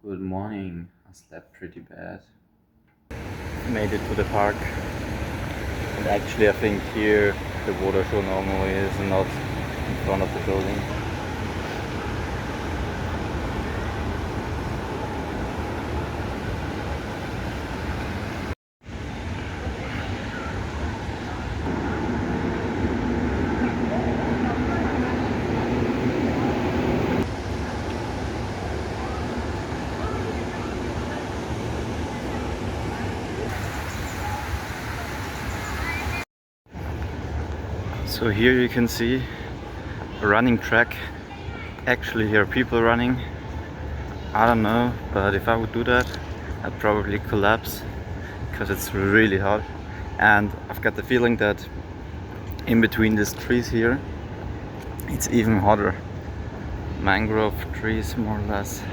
Good morning. I slept pretty bad. Made it to the park, and actually I think here the water show normally is not in front of the building. So here you can see a running track. Actually here are people running. I don't know, but if I would do that I'd probably collapse because it's really hot, and I've got the feeling that in between these trees here it's even hotter. Mangrove trees more or less.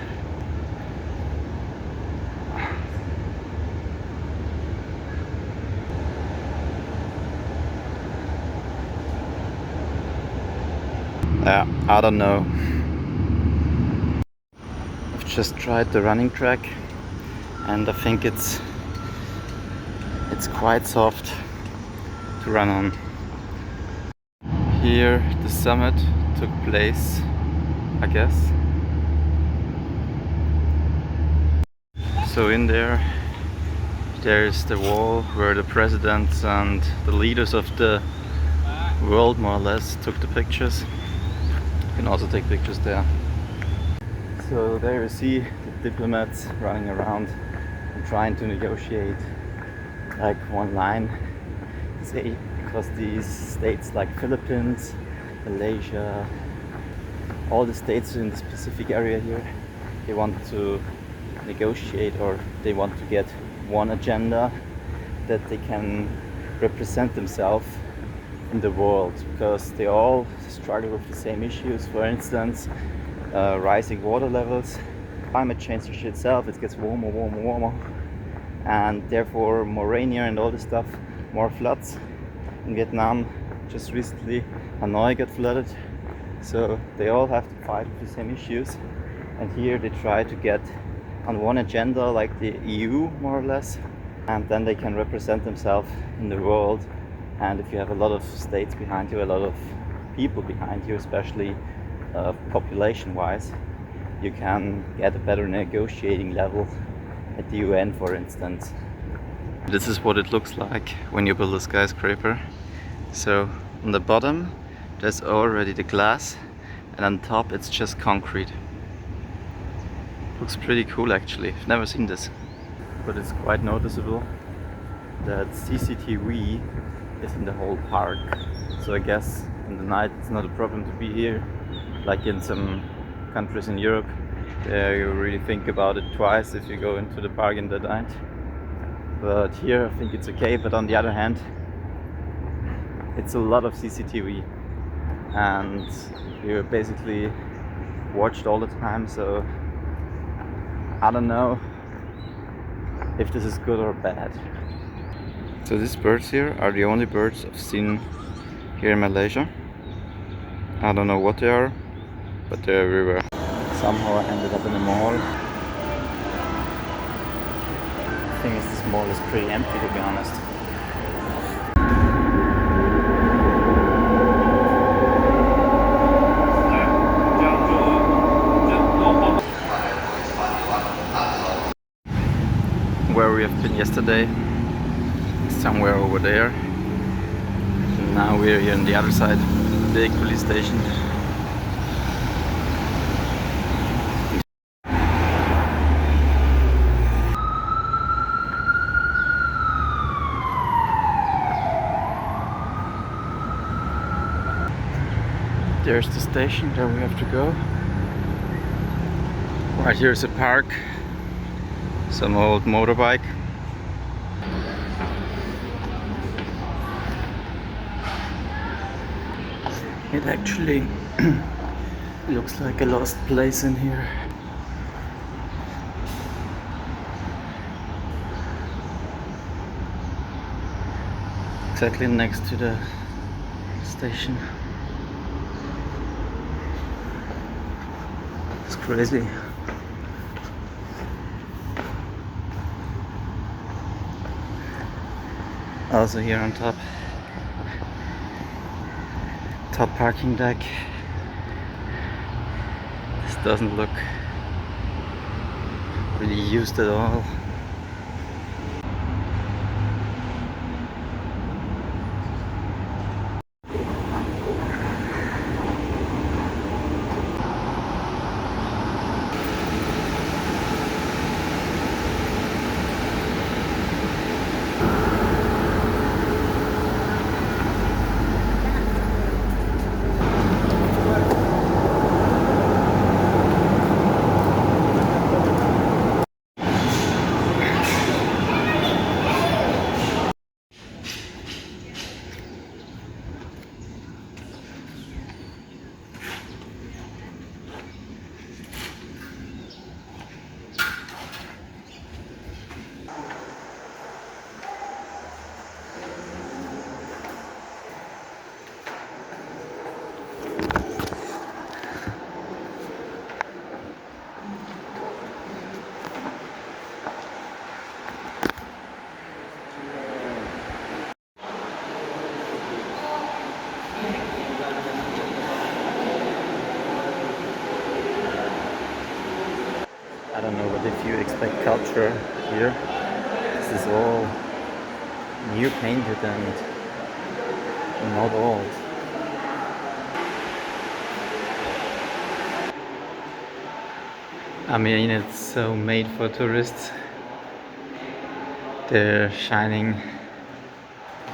Yeah, I don't know. I've just tried the running track and I think it's quite soft to run on. Here the summit took place, I guess. So in there's the wall where the presidents and the leaders of the world more or less took the pictures. You can also take pictures there. So there you see the diplomats running around and trying to negotiate like one line, say, because these states like Philippines, Malaysia, all the states in the Pacific area here, they want to negotiate, or they want to get one agenda that they can represent themselves in the world, because they all struggle with the same issues. For instance, rising water levels, climate change itself, it gets warmer, and therefore more rainier and all this stuff, more floods. In Vietnam, just recently, Hanoi got flooded. So they all have to fight with the same issues, and here they try to get on one agenda like the EU more or less, and then they can represent themselves in the world. And if you have a lot of states behind you, a lot of people behind you, especially population wise, you can get a better negotiating level at the UN, for instance. This is what it looks like when you build a skyscraper. So on the bottom there's already the glass, and on top it's just concrete. Looks pretty cool actually. I've never seen this. But it's quite noticeable that CCTV is in the whole park. So I guess in the night it's not a problem to be here. Like in some countries in Europe, there you really think about it twice if you go into the park in the night. But here I think it's okay. But on the other hand, it's a lot of CCTV, and you're basically watched all the time. So I don't know if this is good or bad. So these birds here are the only birds I've seen here in Malaysia. I don't know what they are, but they're everywhere. Somehow I ended up in a mall. The thing is, this mall is pretty empty, to be honest. Where we have been yesterday, somewhere over there. Now we're here on the other side, big police station. There's the station, there we have to go. Right here is a park, some old motorbike. It actually looks like a lost place in here. Exactly next to the station. It's crazy. Also here on top parking deck. This doesn't look really used at all. I don't know, but if you expect culture here, this is all new painted and not old. I mean, it's so made for tourists. They're shining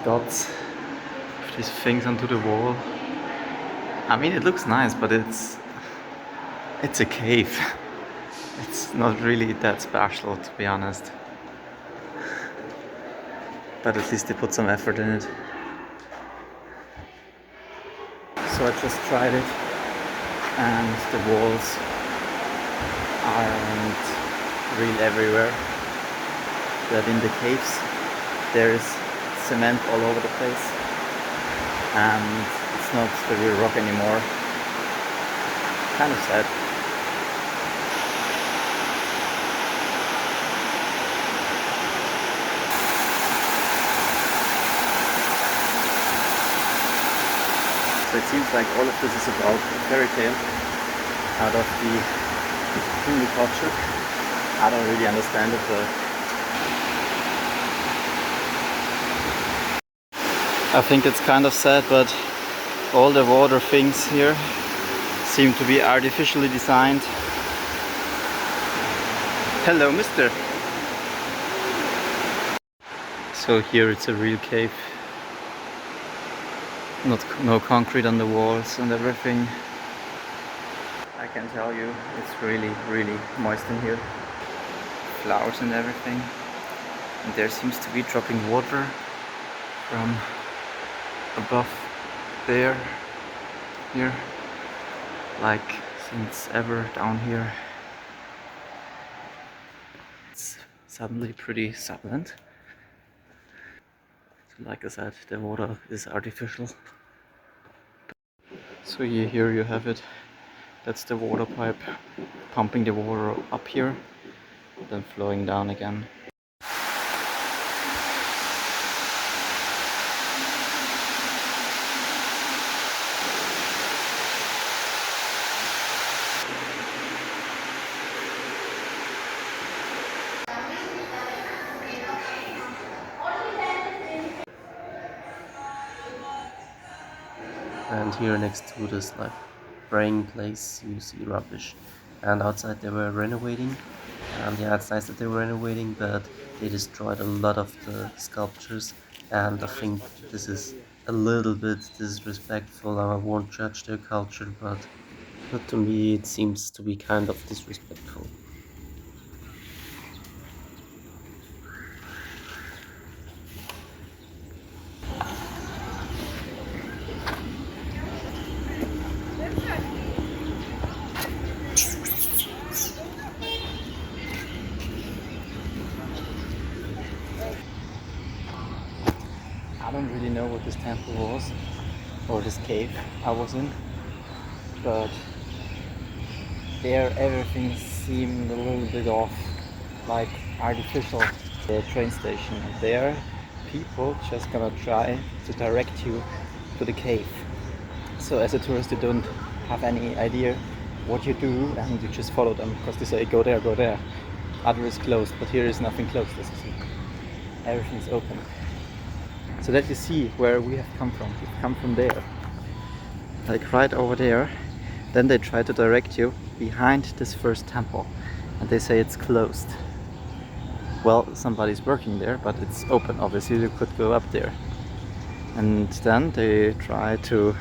dots of these things onto the wall. I mean, it looks nice, but it's a cave. It's not really that special, to be honest. But at least they put some effort in it. So I just tried it, and the walls aren't real everywhere. But in the caves, there's cement all over the place, and it's not the real rock anymore. Kind of sad. So it seems like all of this is about a fairy tale out of the Hindu culture. I don't really understand it, but I think it's kind of sad, but all the water things here seem to be artificially designed. Hello, mister! So here it's a real cave. No concrete on the walls and everything. I can tell you, it's really, really moist in here. Flowers and everything. And there seems to be dropping water from above there, here, like since ever down here. It's suddenly pretty silent. So like I said, the water is artificial. So here you have it. That's the water pipe pumping the water up here, then flowing down again. And here next to this like praying place you see rubbish, and outside they were renovating, and yeah, it's nice that they were renovating, but they destroyed a lot of the sculptures, and I think this is a little bit disrespectful. I won't judge their culture, but to me it seems to be kind of disrespectful. I don't really know what this temple was, or this cave I was in, but there everything seemed a little bit off, like artificial. The train station there, people just gonna try to direct you to the cave. So as a tourist you don't have any idea what you do and you just follow them because they say go there, go there. Other is closed, but here is nothing closed, as you see. Everything is open. So that you see where we have come from. We've come from there. Like right over there. Then they try to direct you behind this first temple. And they say it's closed. Well, somebody's working there, but it's open. Obviously you could go up there. And then they try to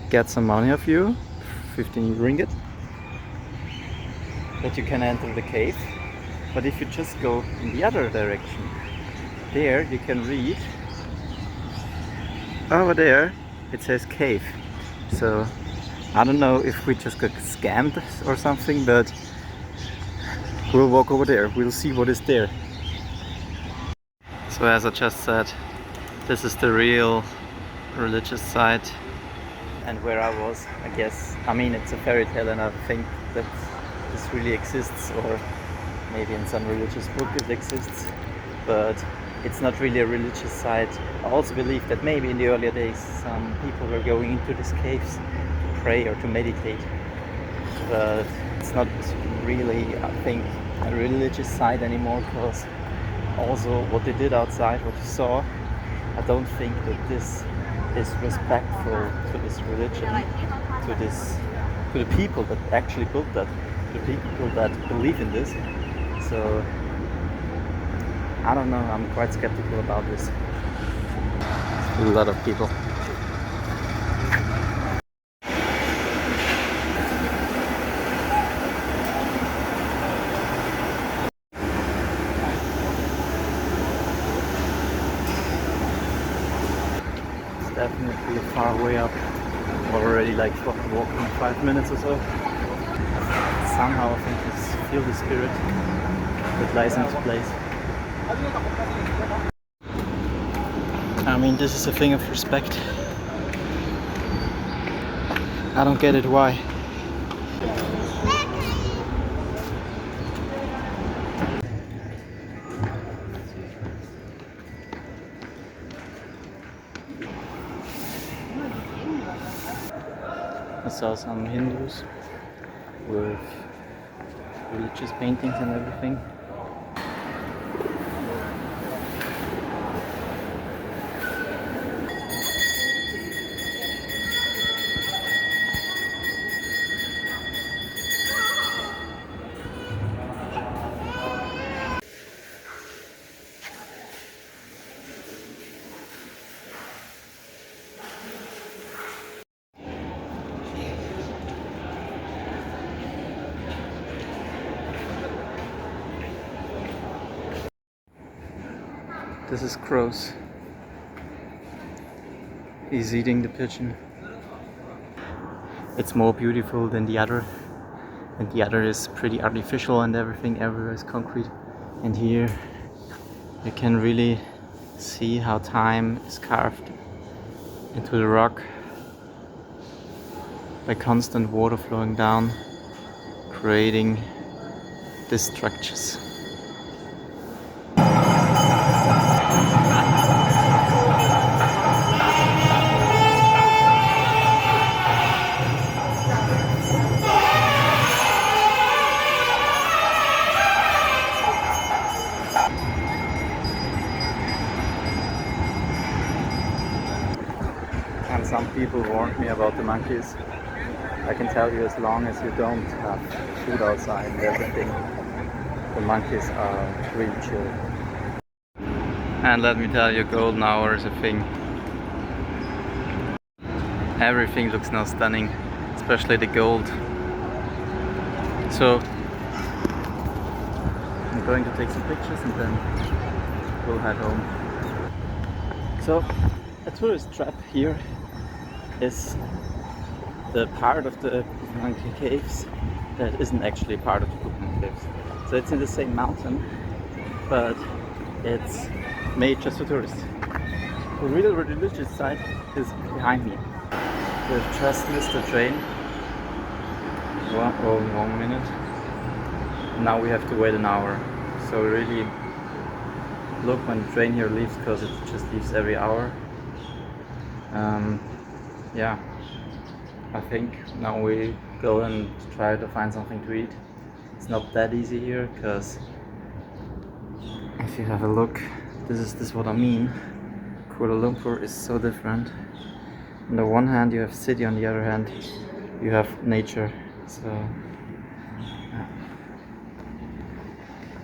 get some money of you, 15 ringgit, that you can enter the cave. But if you just go in the other direction, there you can read over there it says cave. So I don't know if we just got scammed or something, but we'll walk over there, we'll see what is there. So as I just said, this is the real religious site. And where I was, I guess, I mean it's a fairy tale and I think that this really exists, or maybe in some religious book it exists, but it's not really a religious site. I also believe that maybe in the earlier days some people were going into these caves to pray or to meditate, but it's not really, I think, a religious site anymore, because also what they did outside, what you saw, I don't think that this is respectful to this religion, to the people that actually built that, to the people that believe in this. So I don't know, I'm quite skeptical about this. A lot of people. It's definitely far way up. Already like walking 5 minutes or so. Somehow I think I feel the spirit that lies in this place. I mean, this is a thing of respect. I don't get it why. I saw some Hindus with religious paintings and everything. This is gross. He's eating the pigeon. It's more beautiful than the other, and the other is pretty artificial and everything everywhere is concrete. And here you can really see how time is carved into the rock by constant water flowing down, creating these structures. And some people warned me about the monkeys. I can tell you, as long as you don't have food outside and everything, the monkeys are really chill. And let me tell you, golden hour is a thing. Everything looks now stunning, especially the gold. So I'm going to take some pictures and then we'll head home. So a tourist trap here is the part of the monkey caves that isn't actually part of the monkey caves. So it's in the same mountain, but it's made just for tourists. The real religious site is behind me. We've just missed the train. 1 minute. Now we have to wait an hour. So really look when the train here leaves, because it just leaves every hour. Yeah, I think now we go and try to find something to eat. It's not that easy here, because if you have a look, this is what I mean. Kuala Lumpur is so different. On the one hand you have city, on the other hand you have nature. So yeah.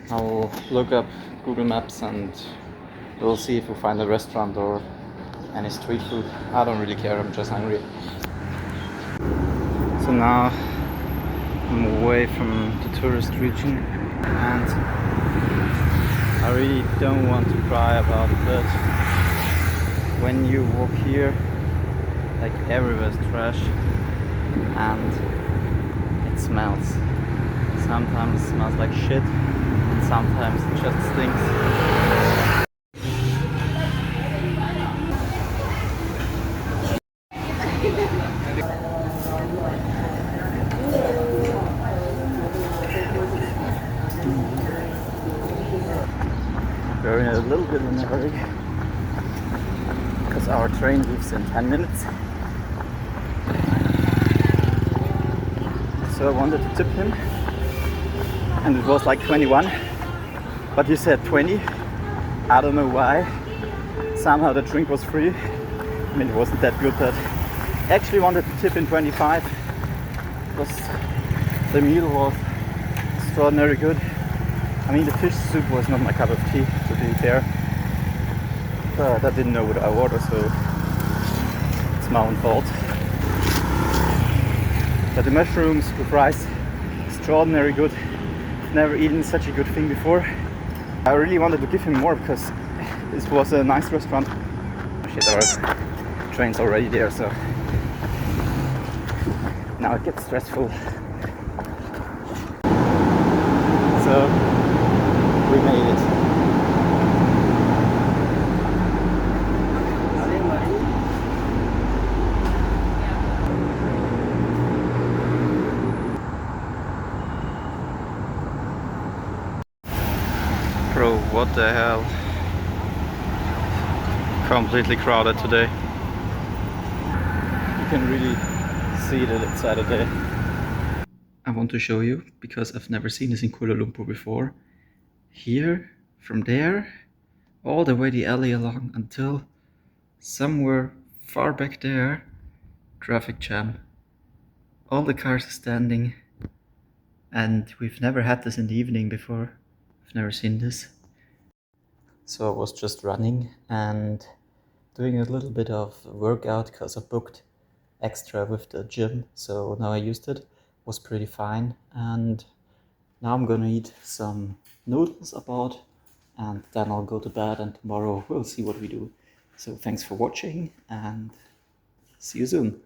I'll look up Google Maps and we'll see if we find a restaurant or any street food. I don't really care, I'm just hungry. So now I'm away from the tourist region and I really don't want to cry about it, but when you walk here, like everywhere's trash and it smells. Sometimes it smells like shit and sometimes it just stinks. We're in a little bit in a hurry because our train leaves in 10 minutes. So I wanted to tip him and it was like 21, but he said 20. I don't know why. Somehow the drink was free. I mean, it wasn't that good, but I actually wanted to tip in 25 because the meal was extraordinarily good. I mean, the fish soup was not my cup of tea, to be fair, but I didn't know what I ordered, so it's my own fault. But the mushrooms with rice, extraordinary good. Never eaten such a good thing before. I really wanted to give him more because this was a nice restaurant. Shit, our train's already there, so now it gets stressful. So we made it. Bro, what the hell? Completely crowded today. You can really see that it's Saturday. I want to show you because I've never seen this in Kuala Lumpur before. Here, from there, all the way the alley along until somewhere far back there, traffic jam. All the cars are standing, and we've never had this in the evening before. I've never seen this. So I was just running and doing a little bit of workout because I booked extra with the gym, so now I used it. Was pretty fine, and now I'm gonna eat some noodles about, and then I'll go to bed, and tomorrow we'll see what we do. So thanks for watching and see you soon.